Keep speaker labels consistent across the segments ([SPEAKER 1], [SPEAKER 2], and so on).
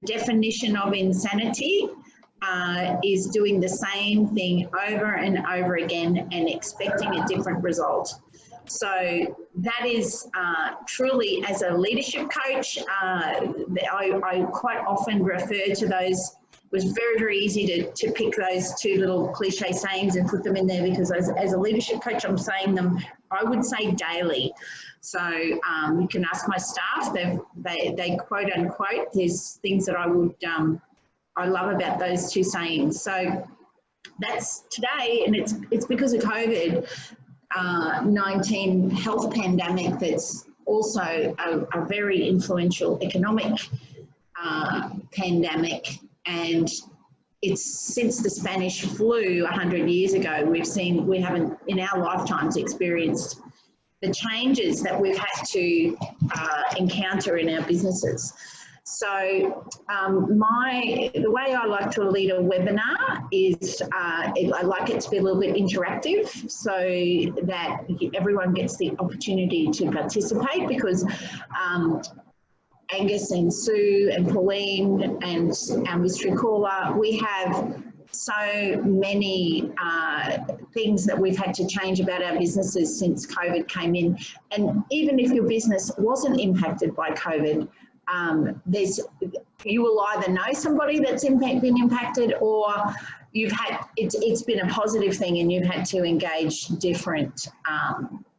[SPEAKER 1] definition of insanity is doing the same thing over and over again and expecting a different result. So that is truly, as a leadership coach, I quite often refer to those. It was very, very easy to pick those two little cliche sayings and put them in there, because as a leadership coach, I'm saying them, I would say, daily. So you can ask my staff, they quote unquote, there's things that I love about those two sayings. So that's today, and it's because of COVID-19 health pandemic that's also a very influential economic pandemic. And it's since the Spanish flu 100 years ago, we haven't in our lifetimes experienced the changes that we've had to encounter in our businesses. So the way I like to lead a webinar is I like it to be a little bit interactive, so that everyone gets the opportunity to participate, because Angus and Sue and Pauline and our mystery caller, we have so many things that we've had to change about our businesses since COVID came in. And even if your business wasn't impacted by COVID, you will either know somebody that's been impacted, or it's been a positive thing and you've had to engage different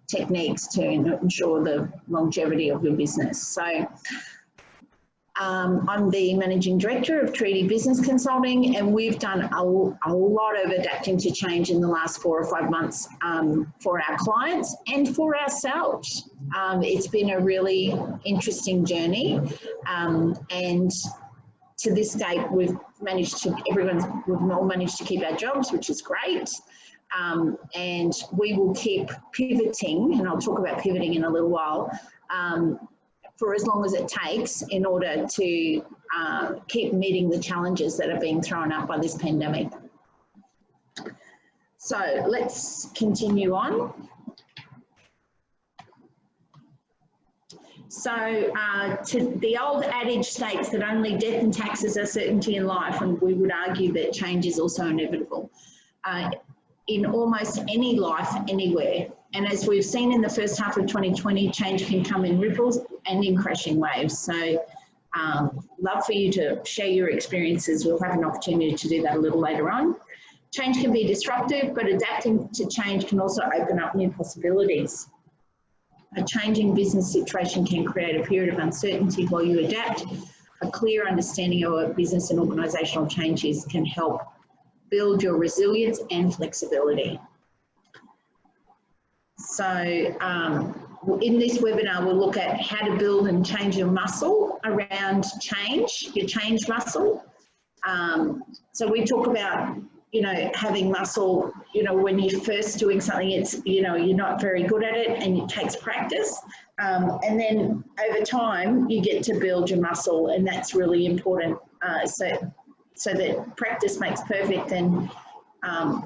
[SPEAKER 1] techniques to ensure the longevity of your business. So I'm the Managing Director of Treeti Business Consulting, and we've done a lot of adapting to change in the last 4 or 5 months for our clients and for ourselves. It's been a really interesting journey, and to this date we've all managed to keep our jobs, which is great. And we will keep pivoting, and I'll talk about pivoting in a little while, for as long as it takes in order to keep meeting the challenges that are being thrown up by this pandemic. So let's continue on. So the old adage states that only death and taxes are certainty in life, and we would argue that change is also inevitable in almost any life, anywhere. And as we've seen in the first half of 2020, change can come in ripples and in crashing waves. So love for you to share your experiences. We'll have an opportunity to do that a little later on. Change can be disruptive, but adapting to change can also open up new possibilities. A changing business situation can create a period of uncertainty while you adapt. A clear understanding of what business and organisational changes can help build your resilience and flexibility. So in this webinar, we'll look at how to build and change your muscle around change, your change muscle. So we talk about, having muscle, when you're first doing something, it's, you're not very good at it and it takes practice. And then over time, you get to build your muscle, and that's really important. So that practice makes perfect, and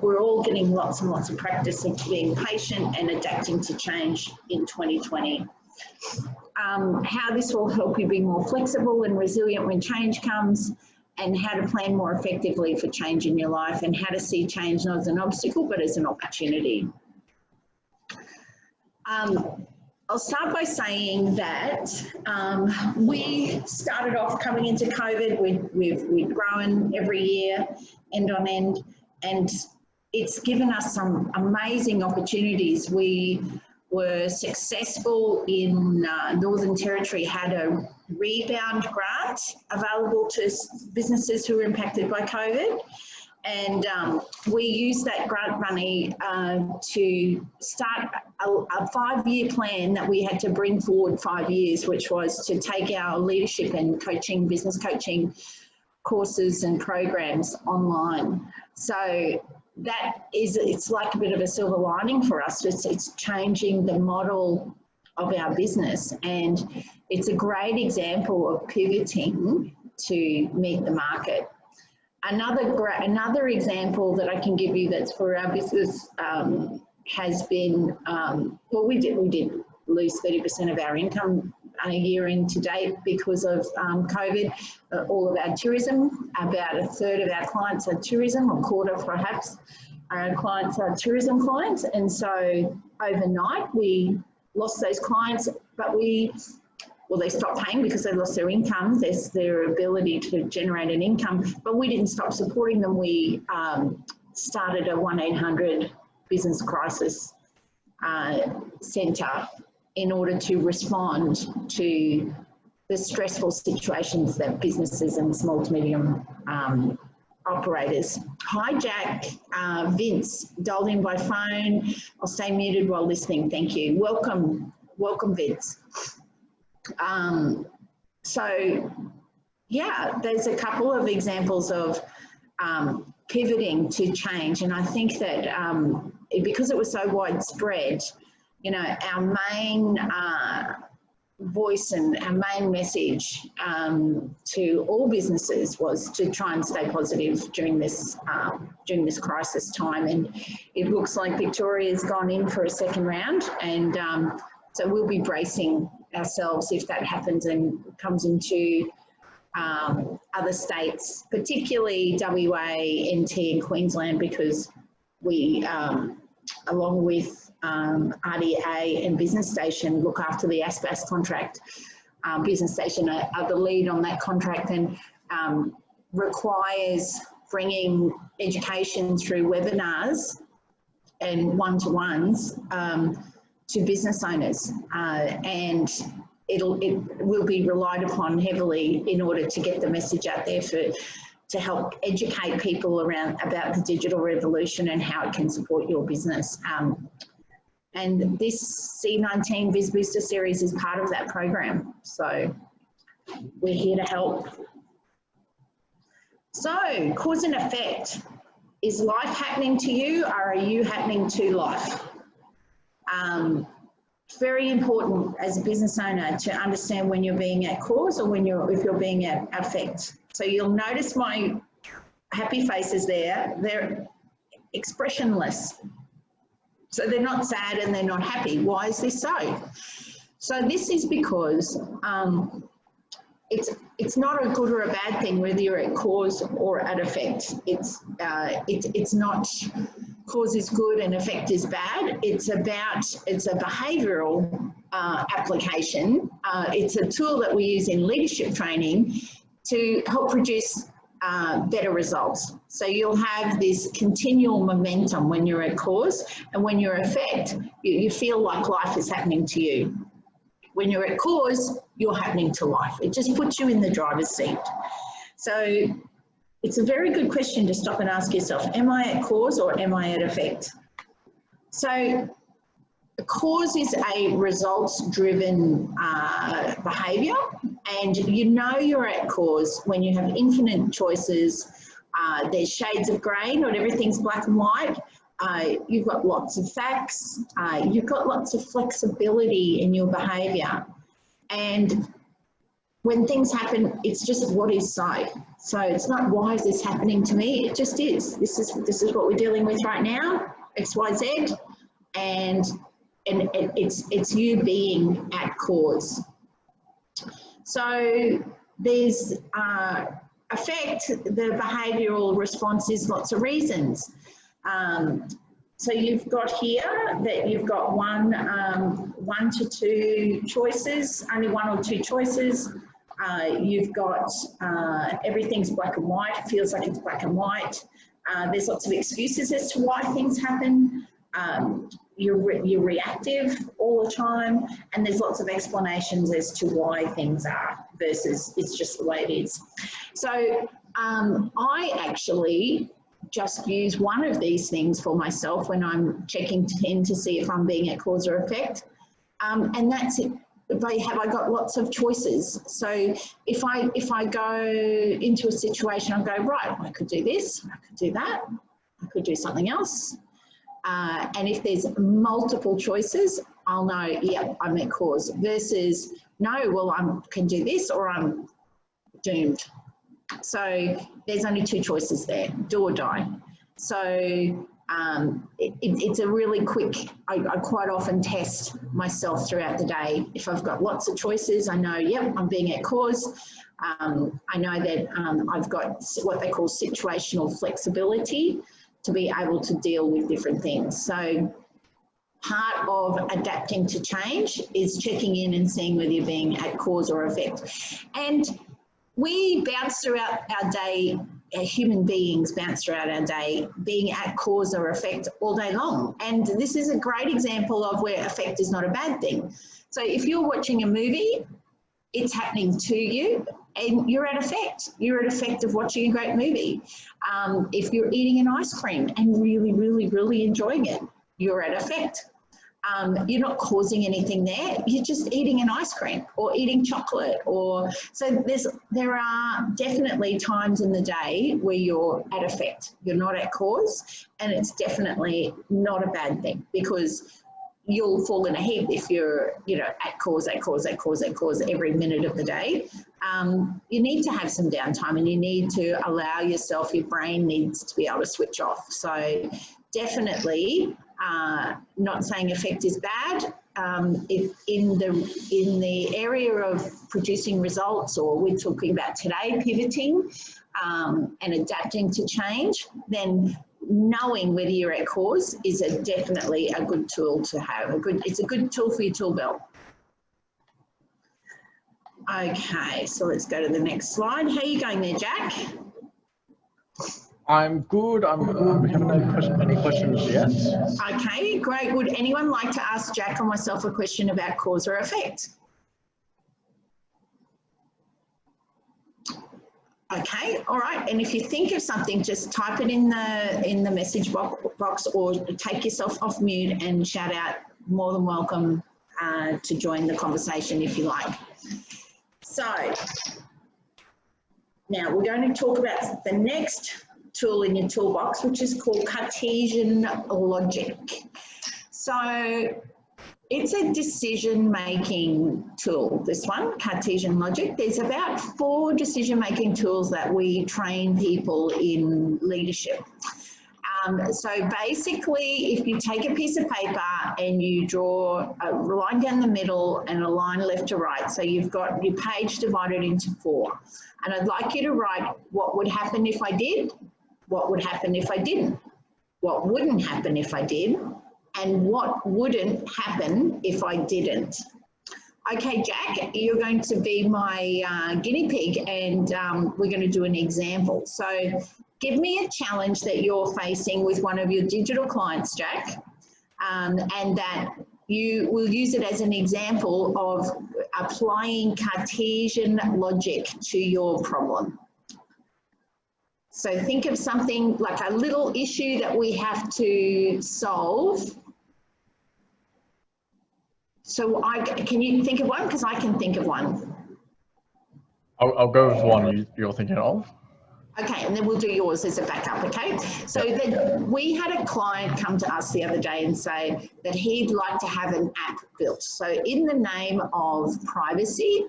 [SPEAKER 1] we're all getting lots and lots of practice of being patient and adapting to change in 2020. How this will help you be more flexible and resilient when change comes, and how to plan more effectively for change in your life, and how to see change not as an obstacle but as an opportunity. I'll start by saying that we started off coming into COVID, we've grown every year end on end, and it's given us some amazing opportunities. We were successful in Northern Territory, had a rebound grant available to businesses who were impacted by COVID. And we used that grant money to start a 5-year plan that we had to bring forward 5 years, which was to take our leadership and coaching, business coaching courses and programs online. So that is, it's like a bit of a silver lining for us. It's changing the model of our business, and it's a great example of pivoting to meet the market. Another example that I can give you that's for our business has been, well, we did lose 30% of our income a year in to date because of COVID. All of our tourism, about a third of our clients are tourism, or quarter perhaps, our clients are tourism clients. And so overnight we lost those clients, but they stopped paying because they lost their income, their ability to generate an income, but we didn't stop supporting them. We started a 1-800 business crisis centre in order to respond to the stressful situations that businesses and small to medium operators. Hi Jack, Vince, dialed in by phone. I'll stay muted while listening, thank you. Welcome Vince. So yeah, there's a couple of examples of pivoting to change, and I think that because it was so widespread, you know, our main voice and our main message to all businesses was to try and stay positive during this crisis time. And it looks like Victoria's gone in for a second round, and so we'll be bracing ourselves if that happens and comes into other states, particularly WA, NT and Queensland, because we, along with RDA and Business Station, look after the ASPAS contract. Business Station are the lead on that contract, and requires bringing education through webinars and one-to-ones to business owners, and it will be relied upon heavily in order to get the message out there to help educate people about the digital revolution and how it can support your business. And this C19 Biz Booster series is part of that program, so we're here to help. So, cause and effect. Is life happening to you, or are you happening to life? It's very important as a business owner to understand when you're being at cause or if you're being at effect. So you'll notice my happy faces there, they're expressionless. So they're not sad and they're not happy. Why is this so? So this is because it's not a good or a bad thing whether you're at cause or at effect. It's not cause is good and effect is bad. It's a behavioural application. It's a tool that we use in leadership training to help produce better results. So you'll have this continual momentum when you're at cause, and when you're effect, you feel like life is happening to you. When you're at cause, you're happening to life. It just puts you in the driver's seat. So it's a very good question to stop and ask yourself, am I at cause or am I at effect? So a cause is a results-driven behaviour, and you know you're at cause when you have infinite choices. There's shades of grey, not everything's black and white. You've got lots of facts, you've got lots of flexibility in your behaviour, and when things happen, it's just what is so. So it's not why is this happening to me, it just is. This is what we're dealing with right now, X, Y, Z, and it's you being at cause. So there's effect, the behavioural response is lots of reasons. So you've got here that you've got one to two choices, only one or two choices. You've got everything's black and white, it feels like it's black and white. There's lots of excuses as to why things happen. You're reactive all the time, and there's lots of explanations as to why things are versus it's just the way it is. So I actually just use one of these things for myself when I'm checking in to see if I'm being at cause or effect, and that's it. Have I got lots of choices? So if I go into a situation, I'll go, right, I could do this, I could do that, I could do something else. And if there's multiple choices, I'll know, yeah, I'm at cause, versus no, well, I can do this or I'm doomed. So there's only two choices there, do or die. So it's a really quick, I quite often test myself throughout the day. If I've got lots of choices, I know, yep, I'm being at cause. I know that I've got what they call situational flexibility to be able to deal with different things. So part of adapting to change is checking in and seeing whether you're being at cause or effect. And we bounce throughout our day, human beings bounce throughout our day being at cause or effect all day long. And this is a great example of where effect is not a bad thing. So if you're watching a movie, it's happening to you and you're at effect. You're at effect of watching a great movie. If you're eating an ice cream and really, really, really enjoying it, you're at effect. You're not causing anything there. You're just eating an ice cream or eating chocolate. Or so there are definitely times in the day where you're at effect. You're not at cause, and it's definitely not a bad thing because you'll fall in a heap if you're, at cause every minute of the day. You need to have some downtime, and you need to allow yourself. Your brain needs to be able to switch off. So definitely. Not saying effect is bad. If in the area of producing results, or we're talking about today, pivoting and adapting to change, then knowing whether you're at cause is definitely a good tool to have. It's a good tool for your tool belt. Okay, so let's go to the next slide. How are you going there, Jack?
[SPEAKER 2] I'm good. We haven't had any questions yet.
[SPEAKER 1] Okay, great. Would anyone like to ask Jack or myself a question about cause or effect? Okay, all right. And if you think of something, just type it in the message box or take yourself off mute and shout out. More than welcome to join the conversation if you like. So now we're going to talk about the next tool in your toolbox, which is called Cartesian Logic. So it's a decision-making tool, this one, Cartesian Logic. There's about 4 decision-making tools that we train people in leadership. So basically, if you take a piece of paper and you draw a line down the middle and a line left to right, so you've got your page divided into 4. And I'd like you to write what would happen if I did, what would happen if I didn't, what wouldn't happen if I did, and what wouldn't happen if I didn't. Okay, Jack, you're going to be my guinea pig, and we're going to do an example. So give me a challenge that you're facing with one of your digital clients, Jack, and that you will use it as an example of applying Cartesian logic to your problem. So think of something like a little issue that we have to solve. So can you think of one? Because I can think of one.
[SPEAKER 2] I'll go with one you're thinking of.
[SPEAKER 1] Okay, and then we'll do yours as a backup, okay? So then we had a client come to us the other day and say that he'd like to have an app built. So in the name of privacy,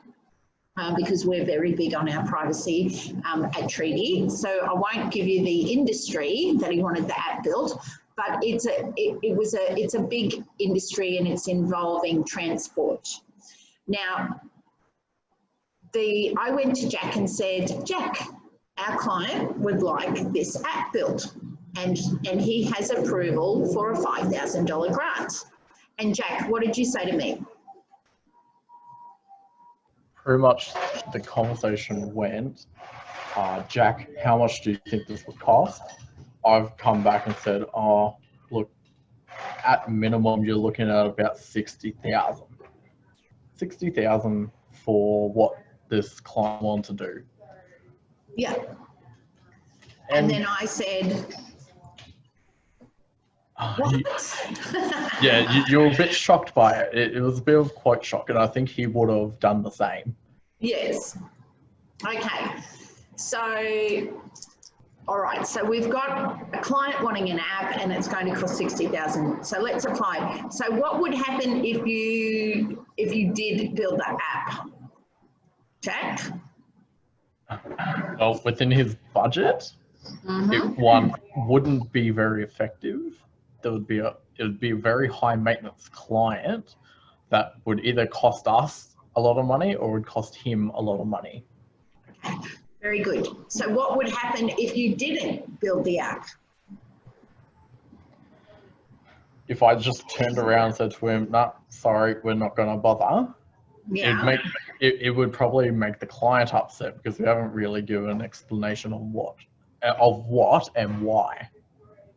[SPEAKER 1] because we're very big on our privacy at Treeti. So I won't give you the industry that he wanted the app built, but it's a big industry and it's involving transport. Now, I went to Jack and said, Jack, our client would like this app built, and he has approval for a $5,000 grant. And Jack, what did you say to me?
[SPEAKER 2] Pretty much the conversation went, Jack, how much do you think this would cost? I've come back and said, oh, look, at minimum, you're looking at about 60,000. 60,000 for what this client wants to do.
[SPEAKER 1] Yeah. And then I said,
[SPEAKER 2] yeah, you're a bit shocked by it. It was a bit of quite shock, and I think he would have done the same.
[SPEAKER 1] Yes. Okay. So, all right. So we've got a client wanting an app, and it's going to cost 60,000. So let's apply. So what would happen if you did build that app, Jack?
[SPEAKER 2] Well, within his budget. It one wouldn't be very effective. It would be a very high maintenance client that would either cost us a lot of money or would cost him a lot of money.
[SPEAKER 1] Very good. So what would happen if you didn't build the app?
[SPEAKER 2] If I just turned around and said to him, "No, sorry, we're not going to bother,"
[SPEAKER 1] Yeah.
[SPEAKER 2] it would probably make the client upset because we haven't really given an explanation of what and why.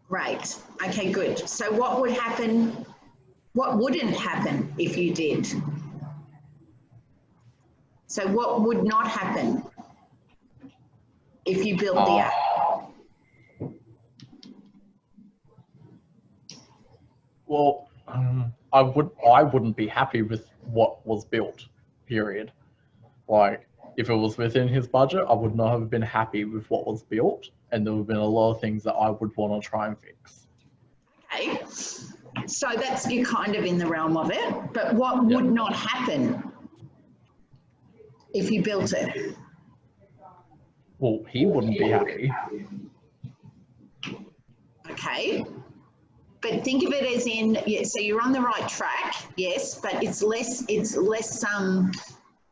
[SPEAKER 1] Right. Okay, good. So what would happen? What wouldn't happen if you did? So what would not happen if you built the app?
[SPEAKER 2] Well, I wouldn't be happy with what was built, period. Like, if it was within his budget, I would not have been happy with what was built, and there would have been a lot of things that I would want to try and fix.
[SPEAKER 1] Okay, so that's, you're kind of in the realm of it, but what would not happen if you built it?
[SPEAKER 2] Well, he wouldn't be happy.
[SPEAKER 1] Okay, but think of it as in, yeah, so you're on the right track, yes, but it's less,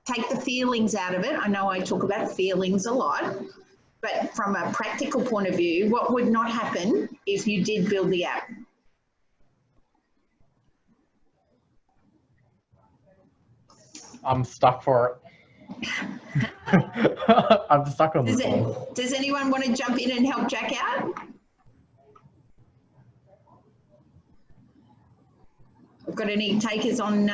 [SPEAKER 1] take the feelings out of it. I know I talk about feelings a lot, but from a practical point of view, what would not happen if you did build the app?
[SPEAKER 2] I'm stuck for it. I'm stuck on this one.
[SPEAKER 1] Does anyone want to jump in and help Jack out? I've got any takers on,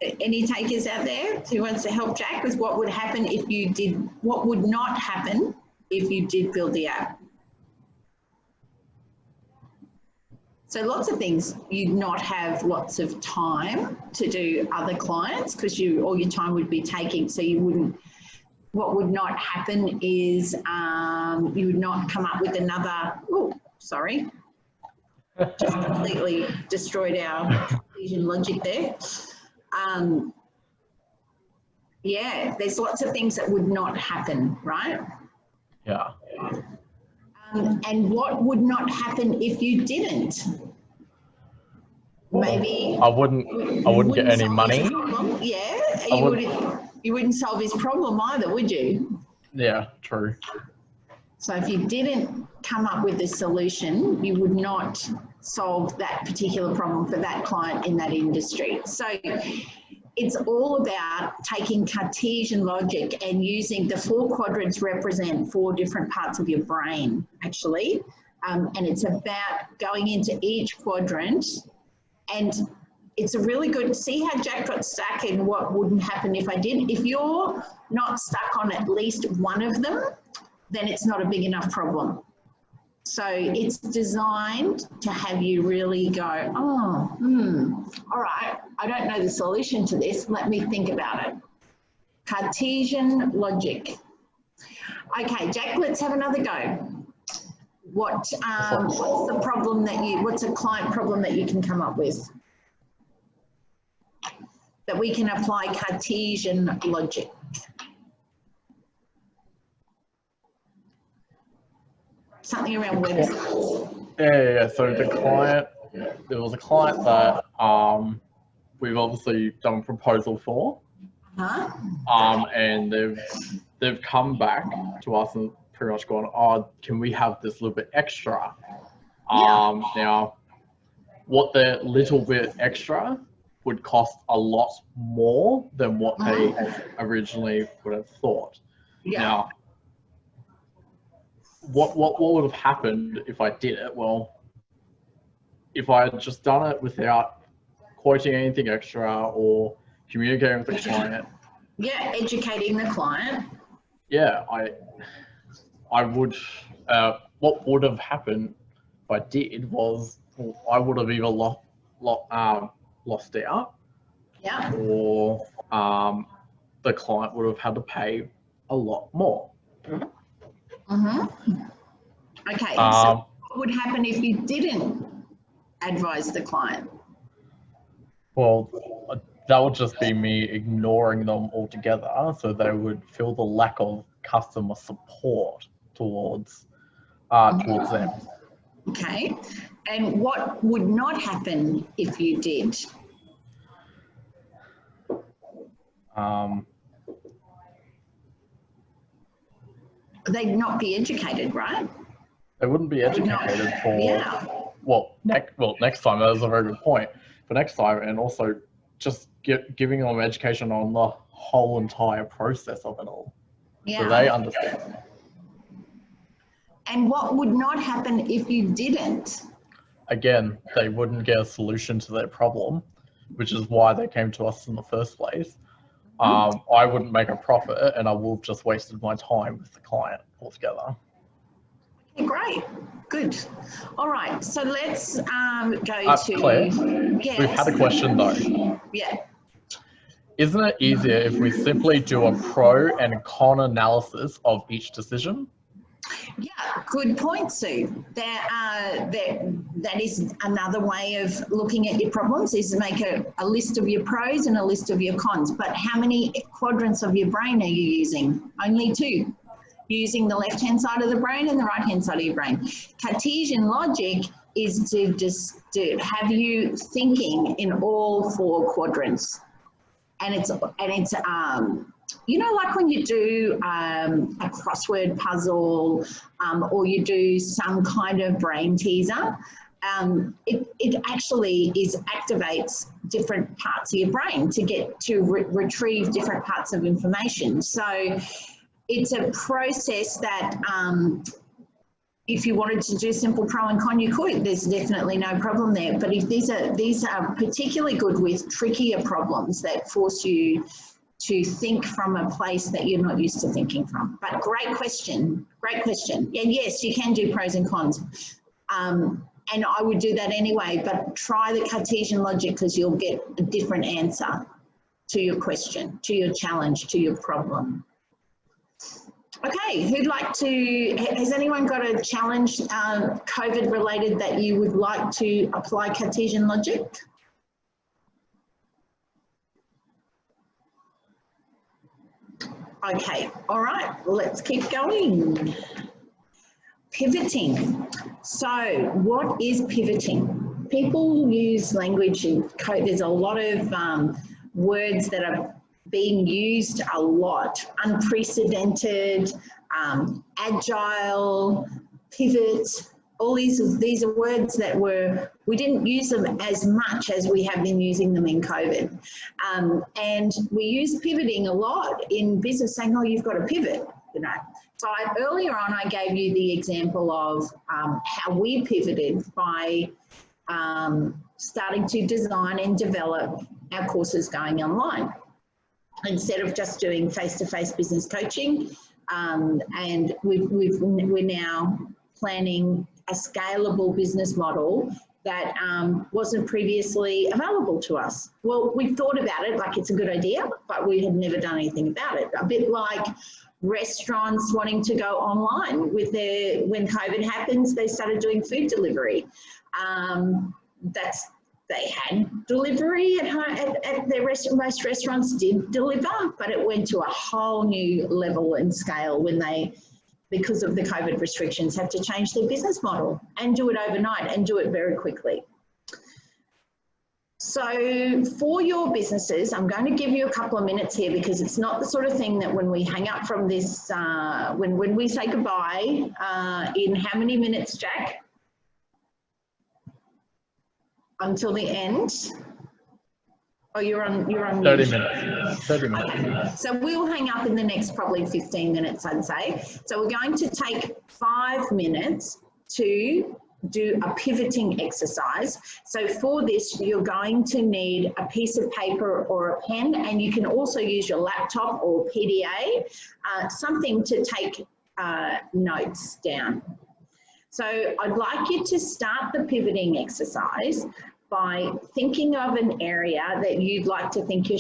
[SPEAKER 1] any takers out there who wants to help Jack with what would happen if you did, what would not happen if you did build the app? So lots of things, you'd not have lots of time to do other clients because all your time would be taking, so you wouldn't, what would not happen is you would not come up with another, oh, sorry, just completely destroyed our Cartesian logic there. Yeah, there's lots of things that would not happen, right?
[SPEAKER 2] Yeah.
[SPEAKER 1] And what would not happen if you didn't? Maybe
[SPEAKER 2] I wouldn't get any money.
[SPEAKER 1] Yeah, you wouldn't solve his problem either, would you?
[SPEAKER 2] Yeah, true.
[SPEAKER 1] So if you didn't come up with a solution, you would not solve that particular problem for that client in that industry. So it's all about taking Cartesian logic and using the 4 quadrants represent 4 different parts of your brain, actually. And it's about going into each quadrant, and it's a really good, see how Jack got stuck in what wouldn't happen if I did? If you're not stuck on at least one of them, then it's not a big enough problem. So it's designed to have you really go, all right, I don't know the solution to this. Let me think about it. Cartesian logic. Okay, Jack, let's have another go. What's the problem that what's a client problem that you can come up with that we can apply Cartesian logic? Something around websites.
[SPEAKER 2] Yeah. So there was a client that we've obviously done a proposal for, and they've come back to us and pretty much gone, "Oh, can we have this little bit extra?" Now, what the little bit extra would cost a lot more than what they originally would have thought. Now, what would have happened if I did it? Well, if I had just done it without quoting anything extra or communicating with the client.
[SPEAKER 1] Yeah, educating the client.
[SPEAKER 2] Yeah, I would, what would have happened if I did was, well, I would have either lost out, or the client would have had to pay a lot more.
[SPEAKER 1] Okay, so what would happen if you didn't advise the client?
[SPEAKER 2] Well, that would just be me ignoring them altogether, so they would feel the lack of customer support towards them.
[SPEAKER 1] Okay. And what would not happen if you did? They'd not be educated, right?
[SPEAKER 2] They wouldn't be educated for,
[SPEAKER 1] yeah.
[SPEAKER 2] next time, that was a very good point, for next time, and also just giving them education on the whole entire process of it all.
[SPEAKER 1] Yeah.
[SPEAKER 2] So they understand.
[SPEAKER 1] And what would not happen if you didn't?
[SPEAKER 2] Again, they wouldn't get a solution to their problem, which is why they came to us in the first place. I wouldn't make a profit, and I will have just wasted my time with the client altogether.
[SPEAKER 1] Okay, great, good. All right, so let's go to
[SPEAKER 2] Claire,
[SPEAKER 1] yes.
[SPEAKER 2] we've had a question though.
[SPEAKER 1] Yeah.
[SPEAKER 2] Isn't it easier if we simply do a pro and con analysis of each decision?
[SPEAKER 1] Yeah, good point, Sue. That is another way of looking at your problems, is to make a list of your pros and a list of your cons. But how many quadrants of your brain are you using? Only two. You're using the left-hand side of the brain and the right-hand side of your brain. Cartesian logic is to have you thinking in all four quadrants. And it's you know, like when you do a crossword puzzle or you do some kind of brain teaser, it actually activates different parts of your brain to get to retrieve different parts of information. So it's a process that if you wanted to do simple pro and con, you could. There's definitely no problem there. But if these are particularly good with trickier problems that force you to think from a place that you're not used to thinking from. But great question, great question. And yes, you can do pros and cons. And I would do that anyway, but try the Cartesian logic because you'll get a different answer to your question, to your challenge, to your problem. Okay, who'd like to, has anyone got a challenge COVID related that you would like to apply Cartesian logic? Okay, all right, let's keep going. Pivoting. So what is pivoting? People use language in code. There's a lot of words that are being used a lot. Unprecedented, agile, pivot, all these are words that we didn't use them as much as we have been using them in COVID. And we use pivoting a lot in business, saying, oh, you've got to pivot, you know. So earlier on, I gave you the example of how we pivoted by starting to design and develop our courses going online. Instead of just doing face-to-face business coaching, and we're now planning a scalable business model that wasn't previously available to us. Well, we thought about it like it's a good idea, but we had never done anything about it. A bit like restaurants wanting to go online with when COVID happens, they started doing food delivery. They had delivery at home, at their most restaurants did deliver, but it went to a whole new level and scale when they, because of the COVID restrictions, had to change their business model and do it overnight and do it very quickly. So for your businesses, I'm going to give you a couple of minutes here because it's not the sort of thing that when we hang up from this, when we say goodbye, in how many minutes, Jack? Until the end? Oh, you're on
[SPEAKER 2] 30 minutes. 30 minutes.
[SPEAKER 1] Okay. So we'll hang up in the next probably 15 minutes, I'd say. So we're going to take 5 minutes to do a pivoting exercise. So for this, you're going to need a piece of paper or a pen, and you can also use your laptop or PDA, something to take notes down. So I'd like you to start the pivoting exercise by thinking of an area that you'd like to think you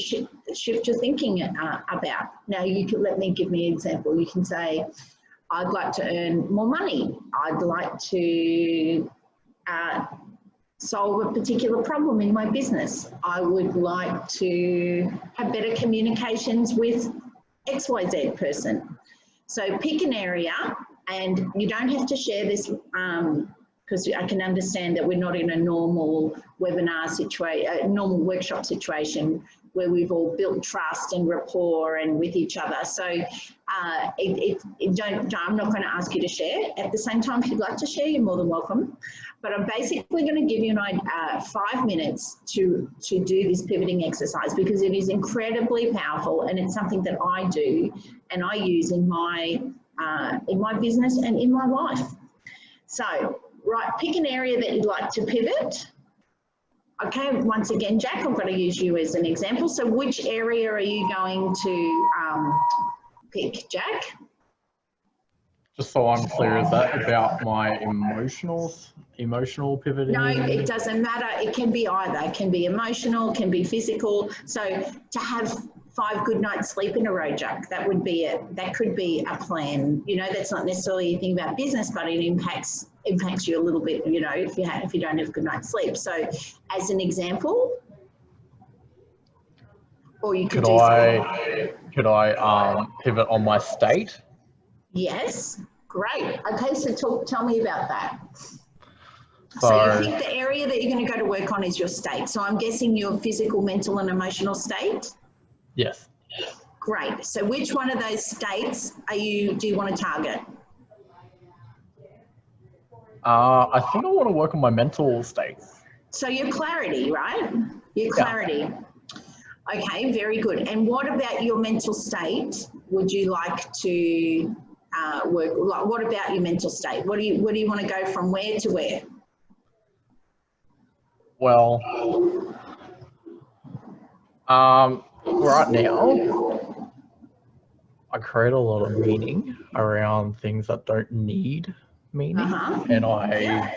[SPEAKER 1] shift your thinking about. Now you can give me an example. You can say, I'd like to earn more money. I'd like to solve a particular problem in my business. I would like to have better communications with XYZ person. So pick an area And you don't have to share this because I can understand that we're not in a normal webinar situation, normal workshop situation where we've all built trust and rapport and with each other. So I'm not going to ask you to share. At the same time, if you'd like to share, you're more than welcome. But I'm basically going to give you 5 minutes to do this pivoting exercise, because it is incredibly powerful, and it's something that I do and I use in my business and in my life. So, right, pick an area that you'd like to pivot. Okay, once again, Jack, I'm going to use you as an example. So which area are you going to pick, Jack?
[SPEAKER 2] Just so I'm clear, is that about my emotional pivoting?
[SPEAKER 1] No, it doesn't matter. It can be either. It can be emotional, can be physical. So to have 5 good nights sleep in a row, Jack, that could be a plan. You know, that's not necessarily anything about business, but it impacts you a little bit, you know, if you don't have a good night's sleep. So as an example, or you could
[SPEAKER 2] Could I pivot on my state?
[SPEAKER 1] Yes, great. Okay, so tell me about that. So you think the area that you're going to go to work on is your state. So I'm guessing your physical, mental and emotional state?
[SPEAKER 2] Yes.
[SPEAKER 1] Great. So which one of those states do you want to target?
[SPEAKER 2] I think I want to work on my mental state.
[SPEAKER 1] So your clarity, right? Your clarity. Yeah. Okay, very good. And what about your mental state would you like to work? What about your mental state? What do you want to go from where to where?
[SPEAKER 2] Well, right now, I create a lot of meaning around things that don't need meaning, and I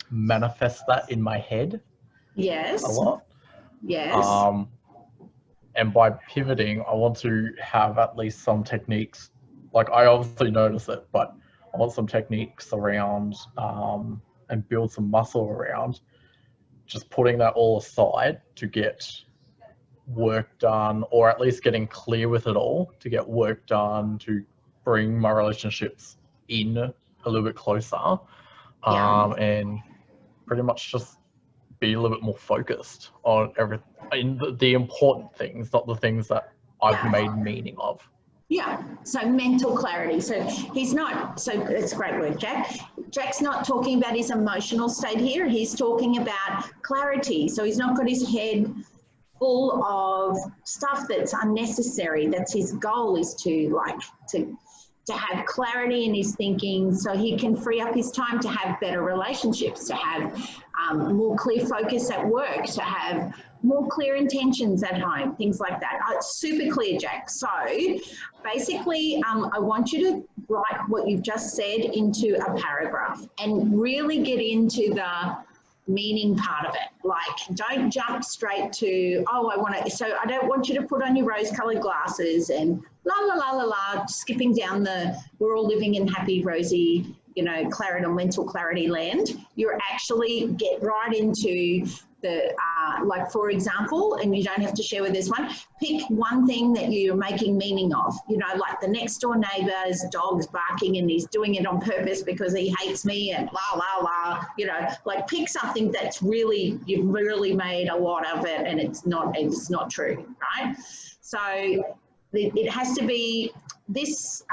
[SPEAKER 2] manifest that in my head.
[SPEAKER 1] Yes.
[SPEAKER 2] A lot.
[SPEAKER 1] Yes.
[SPEAKER 2] And by pivoting, I want to have at least some techniques. Like, I obviously notice it, but I want some techniques around and build some muscle around just putting that all aside to get work done, or at least getting clear with it all to get work done, to bring my relationships in a little bit closer, and pretty much just be a little bit more focused on everything, the important things, not the things that I've made meaning of.
[SPEAKER 1] Yeah, so mental clarity. So it's a great word, Jack. Jack's not talking about his emotional state here. He's talking about clarity. So he's not got his head full of stuff that's unnecessary. That's his goal, is to have clarity in his thinking, so he can free up his time to have better relationships, to have more clear focus at work, to have more clear intentions at home, things like that. It's super clear, Jack. So basically, I want you to write what you've just said into a paragraph and really get into the meaning part of it. Like, don't jump straight to, so I don't want you to put on your rose-colored glasses and la la la la la, skipping down we're all living in happy, rosy, clarity, mental clarity land. You're actually get right into the, like, for example, and you don't have to share with this one, pick one thing that you're making meaning of, like the next door neighbor's dog's barking and he's doing it on purpose because he hates me and la, la, la, like pick something that's really, you've really made a lot of it and it's not true, right? So it has to be, this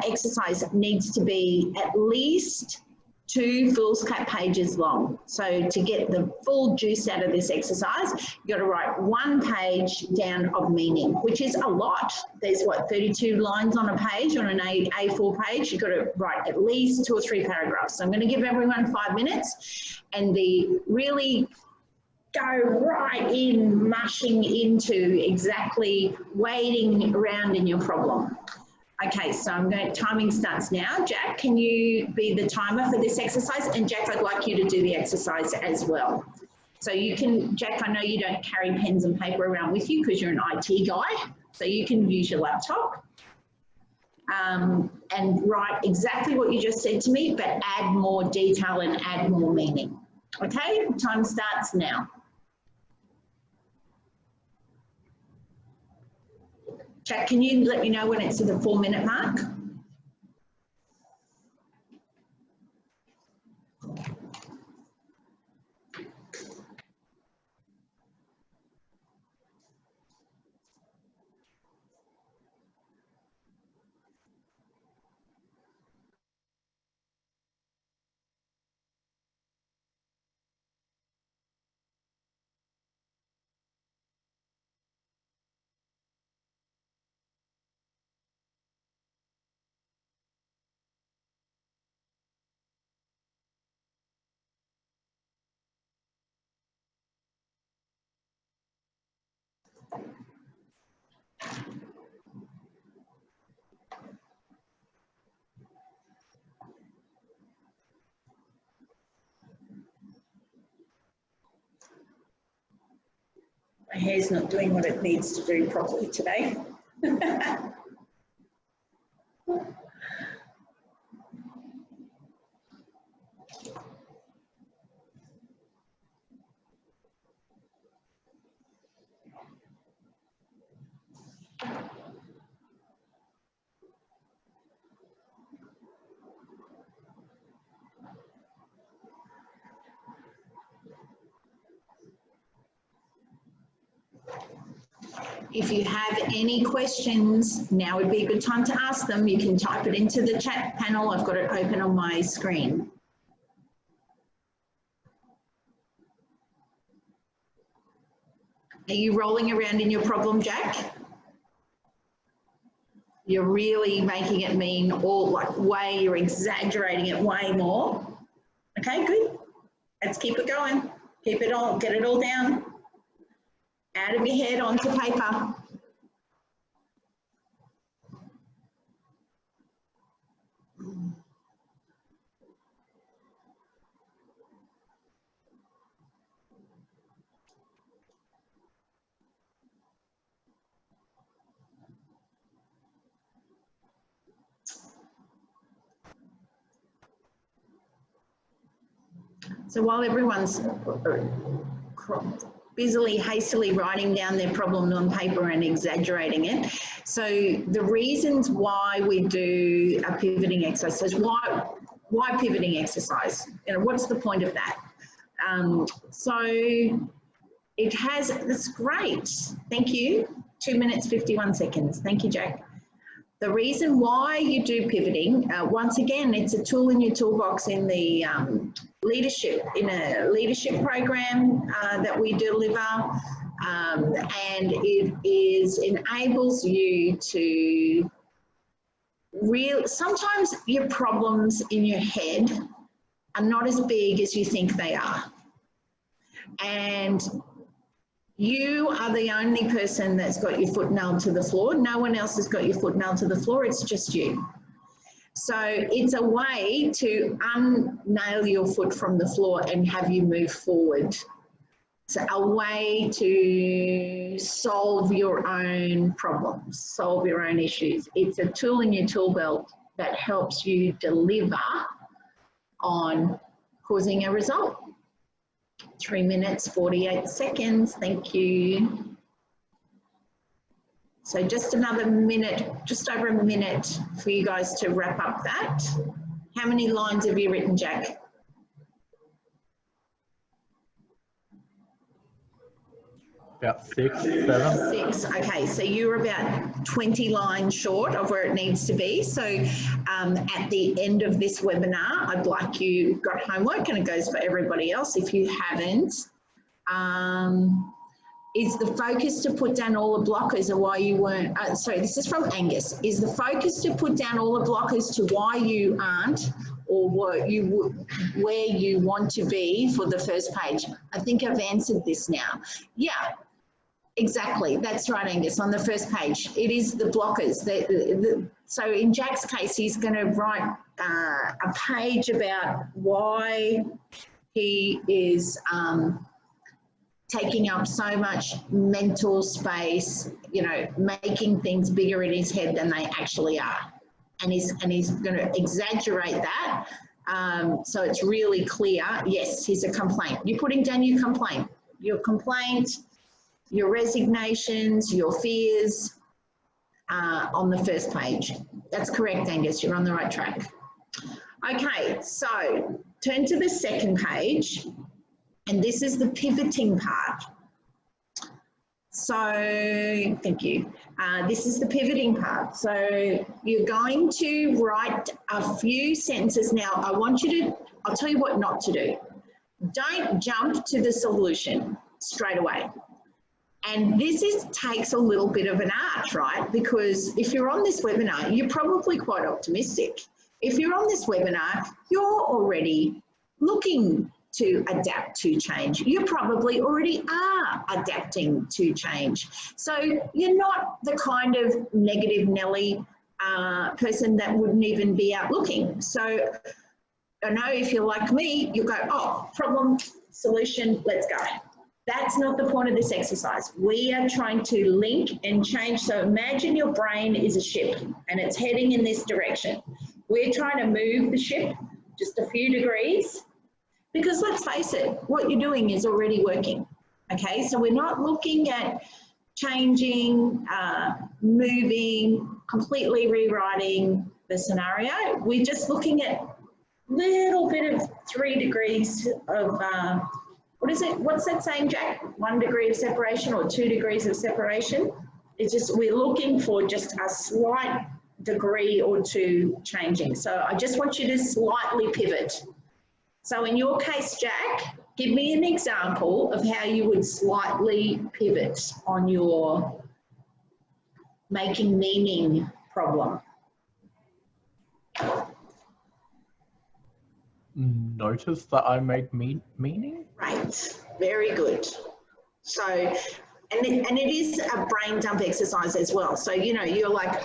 [SPEAKER 1] exercise needs to be at least 2 foolscap pages long. So to get the full juice out of this exercise, you've got to write 1 page down of meaning, which is a lot. There's 32 lines on a page, on an A4 page. You've got to write at least 2 or 3 paragraphs. So I'm going to give everyone 5 minutes, and really go right in, mushing into exactly wading around in your problem. Okay, so timing starts now. Jack, can you be the timer for this exercise? And Jack, I'd like you to do the exercise as well. So you can, Jack, I know you don't carry pens and paper around with you because you're an IT guy, so you can use your laptop and write exactly what you just said to me, but add more detail and add more meaning. Okay, time starts now. Jack, can you let me know when it's to the 4-minute mark? My hair's not doing what it needs to do properly today. If you have any questions, now would be a good time to ask them. You can type it into the chat panel. I've got it open on my screen. Are you rolling around in your problem, Jack? You're really making it mean all like way, you're exaggerating it way more. Okay, good. Let's keep it going. Keep it all, get it all down. Out of your head onto paper. So while everyone's busily, hastily writing down their problem on paper and exaggerating it, so the reasons why we do a pivoting exercise, why pivoting exercise? You know, what's the point of that? So it has, that's great. Thank you. 2 minutes, 51 seconds. Thank you, Jack. The reason why you do pivoting, once again, it's a tool in your toolbox in the leadership program that we deliver, and it enables you to sometimes your problems in your head are not as big as you think they are. And you are the only person that's got your foot nailed to the floor. No one else has got your foot nailed to the floor. It's just you. So it's a way to unnail your foot from the floor and have you move forward. It's a way to solve your own problems, solve your own issues. It's a tool in your tool belt that helps you deliver on causing a result. 3 minutes, 48 seconds. Thank you. So just another minute, just over a minute for you guys to wrap up that. How many lines have you written, Jack?
[SPEAKER 2] About 6, 7.
[SPEAKER 1] 6, okay, so you're about 20 lines short of where it needs to be. So at the end of this webinar, I'd like you've got homework, and it goes for everybody else if you haven't. Is the focus to put down all the blockers or why you weren't, sorry, this is from Angus. Is the focus to put down all the blockers to why you aren't or where you want to be for the first page? I think I've answered this now. Yeah, exactly. That's right, Angus, on the first page. It is the blockers. So in Jack's case, he's going to write a page about why he is taking up so much mental space, you know, making things bigger in his head than they actually are. And he's going to exaggerate that. So it's really clear, yes, here's a complaint. You're putting down your complaint, your resignations, your fears on the first page. That's correct, Angus, you're on the right track. Okay, so turn to the second page. And this is the pivoting part. So, thank you. This is the pivoting part. So you're going to write a few sentences. Now, I'll tell you what not to do. Don't jump to the solution straight away. And this takes a little bit of an art, right? Because if you're on this webinar, you're probably quite optimistic. If you're on this webinar, you're already looking to adapt to change. You probably already are adapting to change. So you're not the kind of negative Nelly person that wouldn't even be out looking. So I know if you're like me, you'll go, oh, problem, solution, let's go. That's not the point of this exercise. We are trying to link and change. So imagine your brain is a ship and it's heading in this direction. We're trying to move the ship just a few degrees, because let's face it, what you're doing is already working. Okay, so we're not looking at changing, moving, completely rewriting the scenario. We're just looking at a little bit of 3 degrees of, what is it? What's that saying, Jack? 1 degree of separation or 2 degrees of separation? It's just, we're looking for just a slight degree or 2 changing. So I just want you to slightly pivot. So in your case, Jack, give me an example of how you would slightly pivot on your making meaning problem.
[SPEAKER 2] Notice that I make meaning?
[SPEAKER 1] Right, very good. So, and it is a brain dump exercise as well. So, you know, you're like,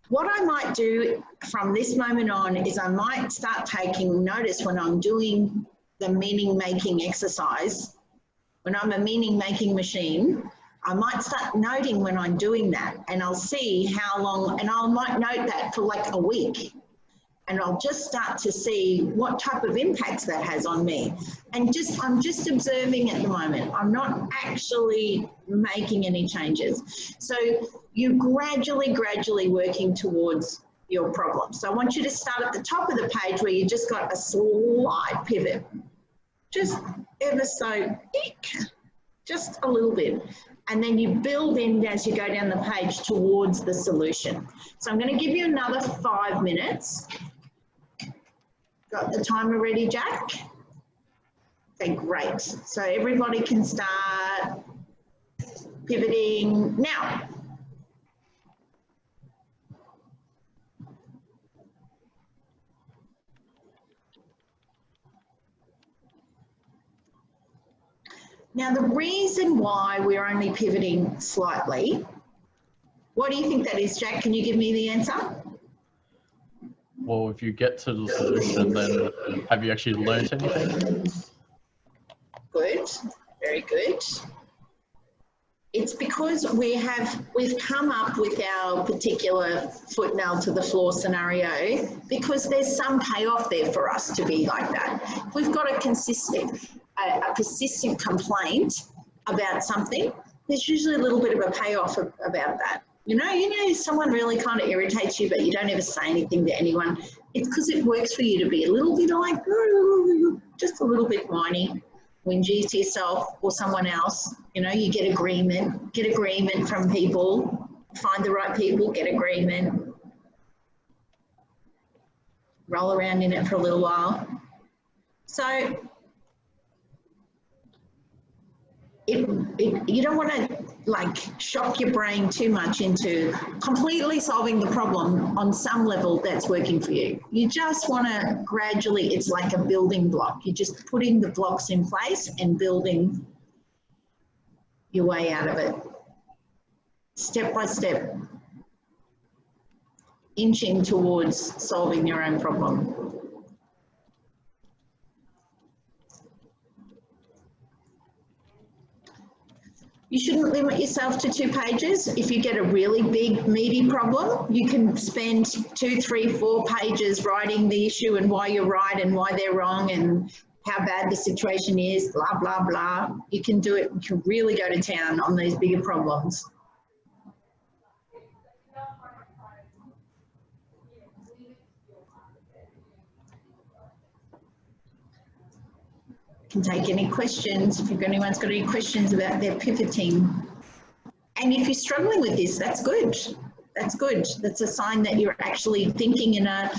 [SPEAKER 1] what I might do from this moment on is I might start taking notice when I'm doing the meaning making exercise. When I'm a meaning making machine, I might start noting when I'm doing that, and I'll see how long, and I might note that for like a week. And I'll just start to see what type of impacts that has on me. And I'm just observing at the moment. I'm not actually making any changes. So you're gradually working towards your problem. So I want you to start at the top of the page where you just got a slight pivot. Just ever so, just a little bit. And then you build in as you go down the page towards the solution. So I'm going to give you another 5 minutes. Got the timer ready, Jack? Okay, great. So everybody can start pivoting now. Now, the reason why we're only pivoting slightly, what do you think that is, Jack? Can you give me the answer?
[SPEAKER 2] Well, if you get to the solution, then have you actually learnt anything?
[SPEAKER 1] Good, very good. It's because we've come up with our particular foot nail to the floor scenario because there's some payoff there for us to be like that. If we've got a persistent complaint about something, there's usually a little bit of a payoff about that. You know, someone really kind of irritates you, but you don't ever say anything to anyone. It's because it works for you to be a little bit like, just a little bit whiny, whingy to yourself or someone else. You know, you get agreement from people, find the right people, get agreement, roll around in it for a little while. So you don't want to like shock your brain too much into completely solving the problem on some level that's working for you. You just want to gradually, it's like a building block. You're just putting the blocks in place and building your way out of it. Step by step, inching towards solving your own problem. You shouldn't limit yourself to 2 pages. If you get a really big, meaty problem, you can spend 2, 3, 4 pages writing the issue and why you're right and why they're wrong and how bad the situation is, blah, blah, blah. You can do it. You can really go to town on these bigger problems. Can take any questions if anyone's got any questions about their pivoting. And if you're struggling with this, that's good. That's good. That's a sign that you're actually thinking in a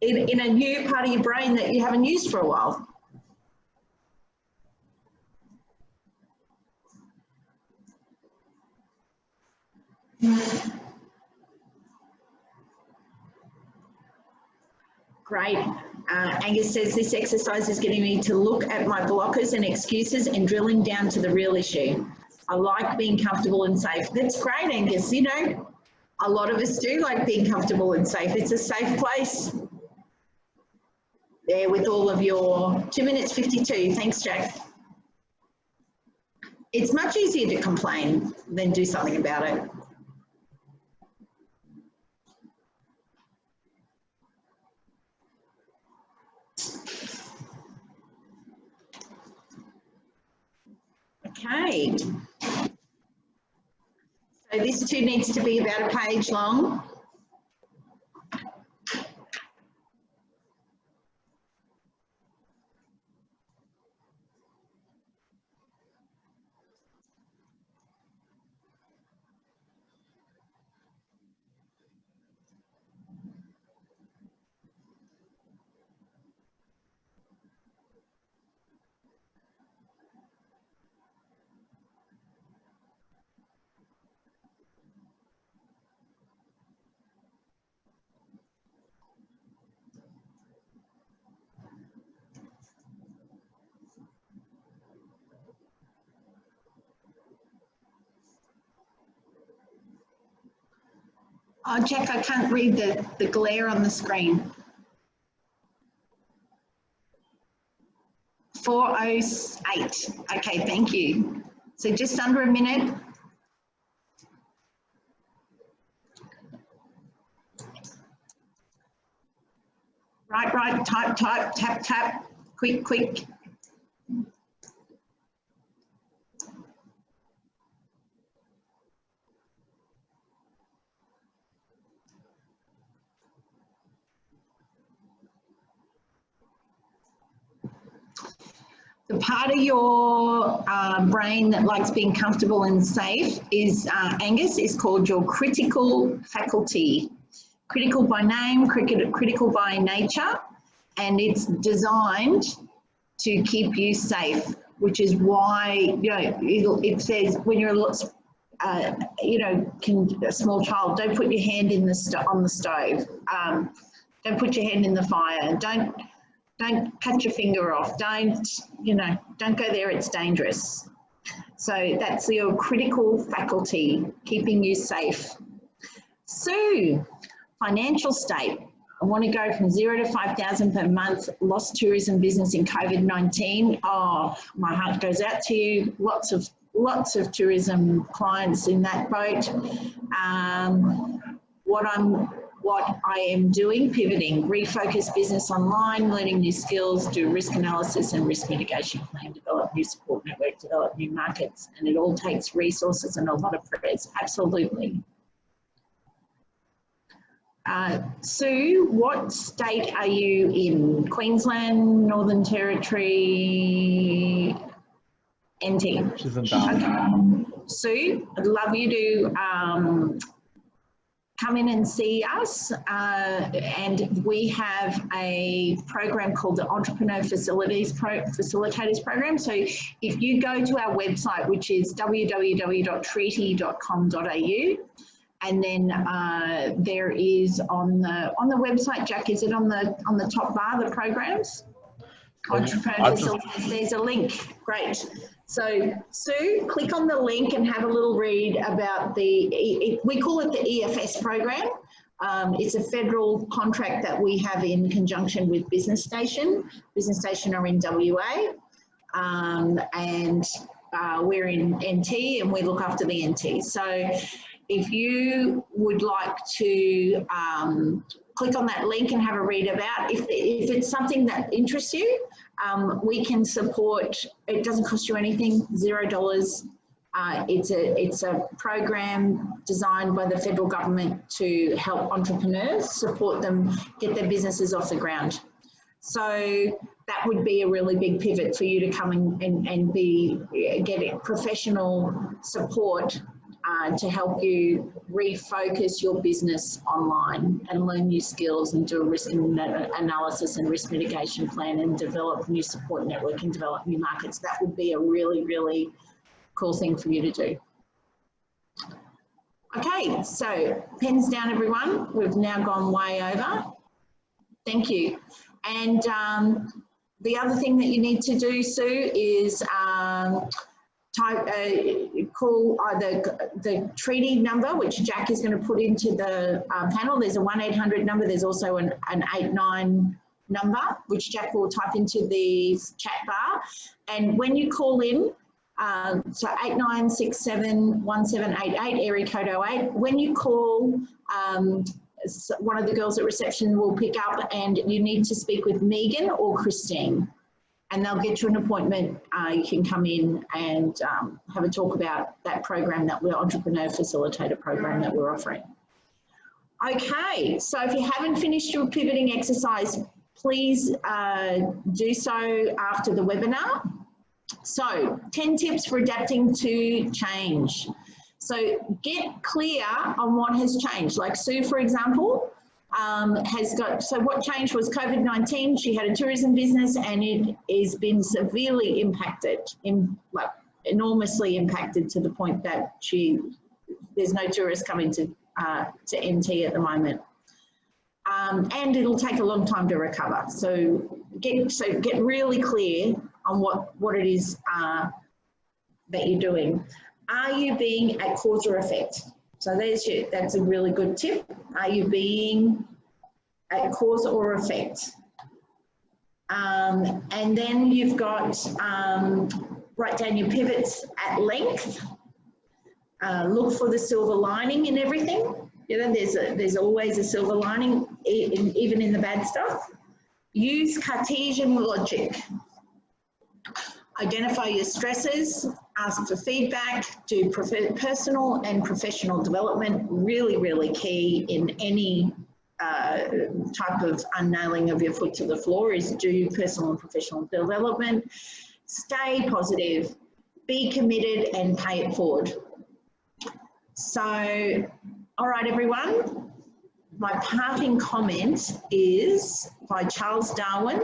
[SPEAKER 1] new part of your brain that you haven't used for a while. Great. Angus says this exercise is getting me to look at my blockers and excuses and drilling down to the real issue. I like being comfortable and safe. That's great, Angus. You know, a lot of us do like being comfortable and safe. It's a safe place. There with all of your 2 minutes 52. Thanks, Jack. It's much easier to complain than do something about it. Okay. So this too needs to be about a page long. Oh, Jack, I can't read the glare on the screen. 4:08. Okay, thank you. So just under a minute. Right, type, tap, quick. The part of your brain that likes being comfortable and safe is, Angus, is called your critical faculty. Critical by name, critical by nature, and it's designed to keep you safe, which is why, you know, it says when you're you know, a small child, don't put your hand in on the stove, don't put your hand in the fire, don't cut your finger off, don't go there, it's dangerous. So that's your critical faculty, keeping you safe. Sue, financial state. I want to go from 0 to 5,000 per month, lost tourism business in COVID-19. Oh, my heart goes out to you. Lots of tourism clients in that boat. What I am doing, pivoting, refocus business online, learning new skills, do risk analysis and risk mitigation plan, develop new support network, develop new markets, and it all takes resources and a lot of prayers, absolutely. Sue, what state are you in? Queensland, Northern Territory, NT?
[SPEAKER 2] She's in Darwin.
[SPEAKER 1] Okay. Sue, I'd love you to come in and see us, and we have a program called the Entrepreneur Facilitators Program. So if you go to our website, which is www.treeti.com.au, and then there is on the website, Jack, is it on the top bar, the programs? Entrepreneur Facilitators, there's a link, great. So Sue, click on the link and have a little read about we call it the EFS program. It's a federal contract that we have in conjunction with Business Station. Business Station are in WA, and we're in NT, and we look after the NT. So if you would like to click on that link and have a read about, if it's something that interests you, we can support. It doesn't cost you anything, $0. It's a program designed by the federal government to help entrepreneurs, support them, get their businesses off the ground. So that would be a really big pivot for you to come and get professional support to help you refocus your business online and learn new skills and do a risk analysis and risk mitigation plan and develop new support network and develop new markets. That would be a really, really cool thing for you to do. Okay, so pens down, everyone. We've now gone way over. Thank you. And the other thing that you need to do, Sue, is call the Treeti number, which Jack is going to put into the panel. There's a 1-800 number. There's also an 89 number, which Jack will type into the chat bar. And when you call in, So 89671788, area code 08. When you call, one of the girls at reception will pick up, and you need to speak with Megan or Christine, and they'll get you an appointment. You can come in and have a talk about that program, that we're Entrepreneur Facilitator program that we're offering. Okay, so if you haven't finished your pivoting exercise, please do so after the webinar. So 10 tips for adapting to change. So get clear on what has changed. Like Sue, for example, has got, so what changed was COVID-19. She had a tourism business and it has been severely impacted, enormously impacted, to the point that there's no tourists coming to NT at the moment. And it'll take a long time to recover. So get really clear on what it is that you're doing. Are you being at cause or effect? So that's a really good tip. Are you being at cause or effect? And then you've got, write down your pivots at length. Look for the silver lining in everything. You know, there's always a silver lining, even in the bad stuff. Use Cartesian logic. Identify your stresses, ask for feedback, do personal and professional development. Really, really key in any type of unnailing of your foot to the floor is do personal and professional development. Stay positive, be committed, and pay it forward. So, all right, everyone. My parting comment is by Charles Darwin.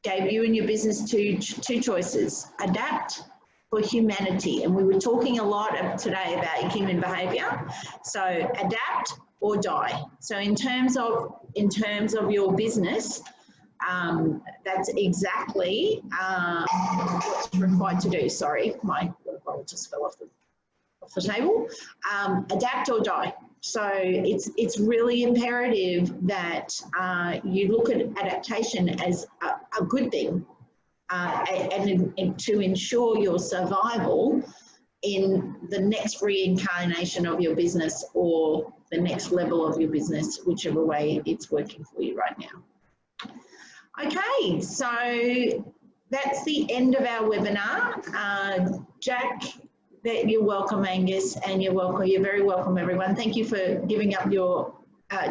[SPEAKER 1] Gave you and your business two choices: adapt for humanity. And we were talking a lot today about human behavior. So adapt or die. So in terms of your business, that's exactly what's required to do. Sorry, my water bottle just fell off the table. Adapt or die. So it's really imperative that you look at adaptation as a good thing, and to ensure your survival in the next reincarnation of your business or the next level of your business, whichever way it's working for you right now. Okay, so that's the end of our webinar. Jack, you're welcome, Angus, and you're welcome. You're very welcome, everyone. Thank you for giving up your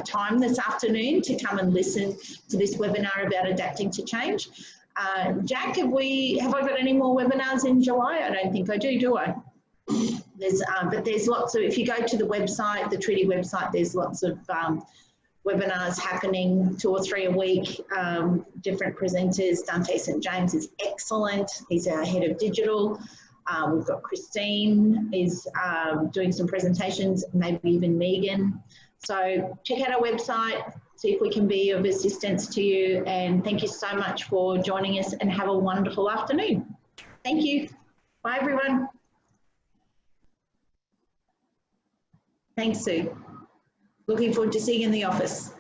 [SPEAKER 1] time this afternoon to come and listen to this webinar about adapting to change. Jack, have I got any more webinars in July? I don't think I do I? But there's lots of, if you go to the website, the Treeti website, there's lots of webinars happening, 2 or 3 a week, different presenters. Dante St. James is excellent. He's our head of digital. We've got Christine is doing some presentations, maybe even Megan. So check out our website, see if we can be of assistance to you. And thank you so much for joining us, and have a wonderful afternoon. Thank you. Bye, everyone. Thanks, Sue. Looking forward to seeing you in the office.